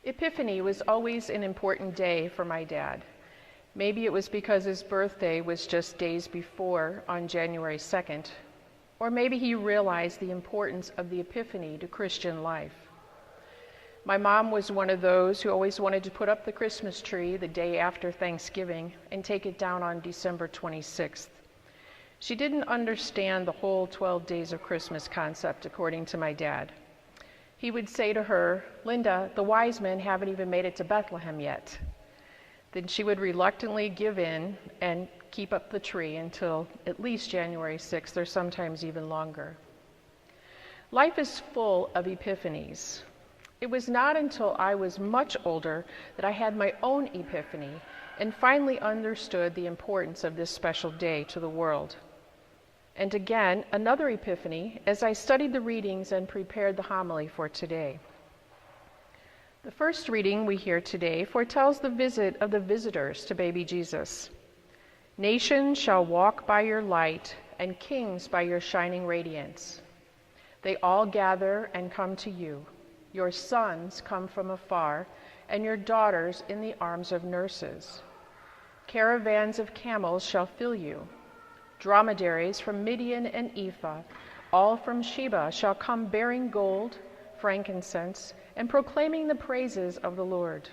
Epiphany was always an important day for my dad. Maybe it was because his birthday was just days before, on January 2nd, or maybe he realized the importance of the Epiphany to Christian life. My mom was one of those who always wanted to put up the Christmas tree the day after Thanksgiving and take it down on December 26th. She didn't understand the whole 12 days of Christmas concept, according to my dad. He would say to her, "Linda, the wise men haven't even made it to Bethlehem yet." Then she would reluctantly give in and keep up the tree until at least January 6th, or sometimes even longer. Life is full of epiphanies. It was not until I was much older that I had my own epiphany and finally understood the importance of this special day to the world. And again, another epiphany as I studied the readings and prepared the homily for today. The first reading we hear today foretells the visit of the visitors to baby Jesus. "Nations shall walk by your light, and kings by your shining radiance. They all gather and come to you. Your sons come from afar, and your daughters in the arms of nurses. Caravans of camels shall fill you. Dromedaries from Midian and Ephah, all from Sheba, shall come bearing gold, frankincense, and proclaiming the praises of the Lord."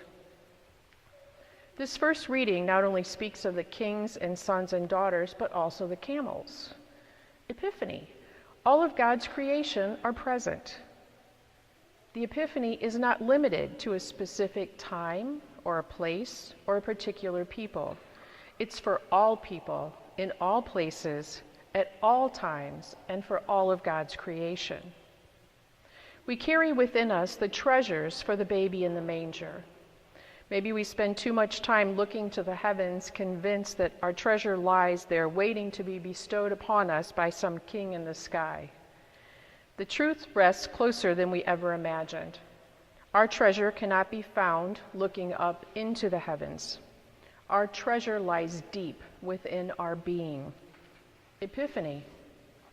This first reading not only speaks of the kings and sons and daughters, but also the camels. Epiphany. All of God's creation are present. The Epiphany is not limited to a specific time or a place or a particular people. It's for all people, in all places, at all times, and for all of God's creation. We carry within us the treasures for the baby in the manger. Maybe we spend too much time looking to the heavens, convinced that our treasure lies there waiting to be bestowed upon us by some king in the sky. The truth rests closer than we ever imagined. Our treasure cannot be found looking up into the heavens. Our treasure lies deep within our being. Epiphany.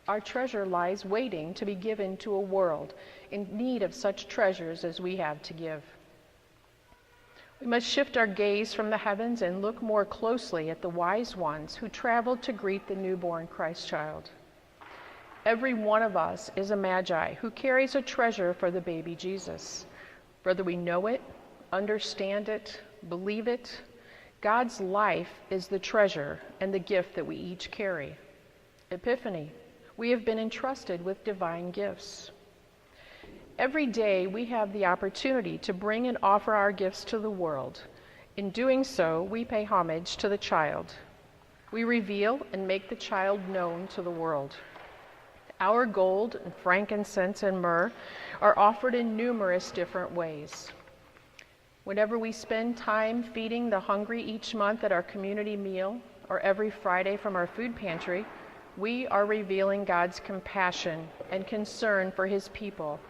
Our treasure lies waiting to be given to a world in need of such treasures as we have to give. We must shift our gaze from the heavens and look more closely at the wise ones who traveled to greet the newborn Christ child. Every one of us is a magi who carries a treasure for the baby Jesus. Whether we know it, understand it, believe it, God's life is the treasure and the gift that we each carry. Epiphany. We have been entrusted with divine gifts. Every day we have the opportunity to bring and offer our gifts to the world. In doing so, we pay homage to the child. We reveal and make the child known to the world. Our gold and frankincense and myrrh are offered in numerous different ways. Whenever we spend time feeding the hungry each month at our community meal, or every Friday from our food pantry, we are revealing God's compassion and concern for his people.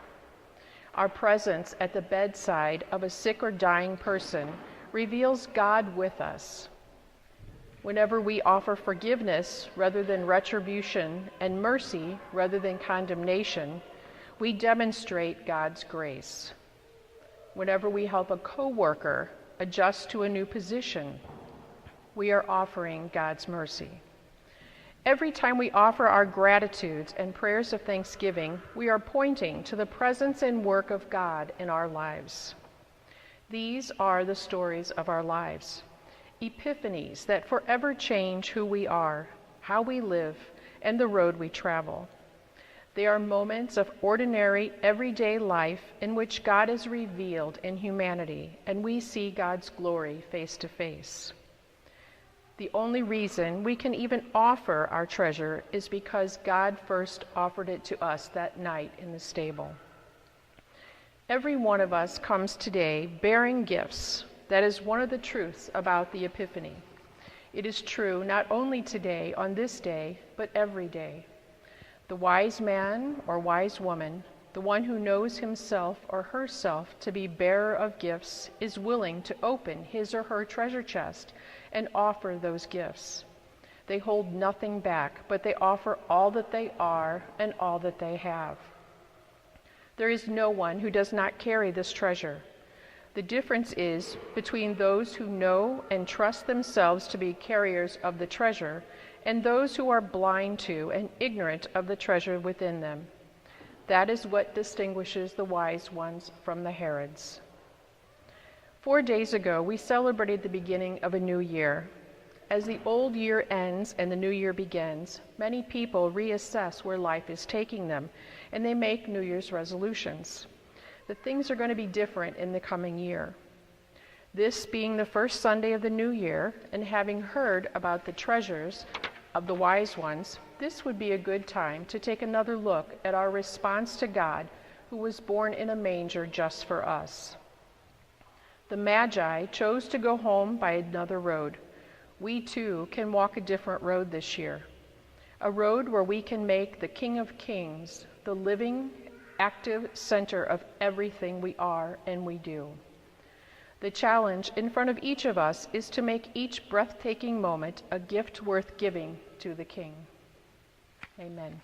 Our presence at the bedside of a sick or dying person reveals God with us. Whenever we offer forgiveness rather than retribution and mercy rather than condemnation, we demonstrate God's grace. Whenever we help a coworker adjust to a new position, we are offering God's mercy. Every time we offer our gratitudes and prayers of thanksgiving, we are pointing to the presence and work of God in our lives. These are the stories of our lives, epiphanies that forever change who we are, how we live, and the road we travel. They are moments of ordinary, everyday life in which God is revealed in humanity, and we see God's glory face to face. The only reason we can even offer our treasure is because God first offered it to us that night in the stable. Every one of us comes today bearing gifts. That is one of the truths about the Epiphany. It is true not only today, on this day, but every day. The wise man or wise woman, the one who knows himself or herself to be bearer of gifts, is willing to open his or her treasure chest and offer those gifts. They hold nothing back, but they offer all that they are and all that they have. There is no one who does not carry this treasure. The difference is between those who know and trust themselves to be carriers of the treasure and those who are blind to and ignorant of the treasure within them. That is what distinguishes the wise ones from the Herods. 4 days ago, we celebrated the beginning of a new year. As the old year ends and the new year begins, many people reassess where life is taking them, and they make New Year's resolutions. That things are going to be different in the coming year. This being the first Sunday of the new year, and having heard about the treasures of the wise ones, this would be a good time to take another look at our response to God, who was born in a manger just for us. The Magi chose to go home by another road. We too can walk a different road this year, a road where we can make the King of Kings the living, active center of everything we are and we do. The challenge in front of each of us is to make each breathtaking moment a gift worth giving to the King. Amen.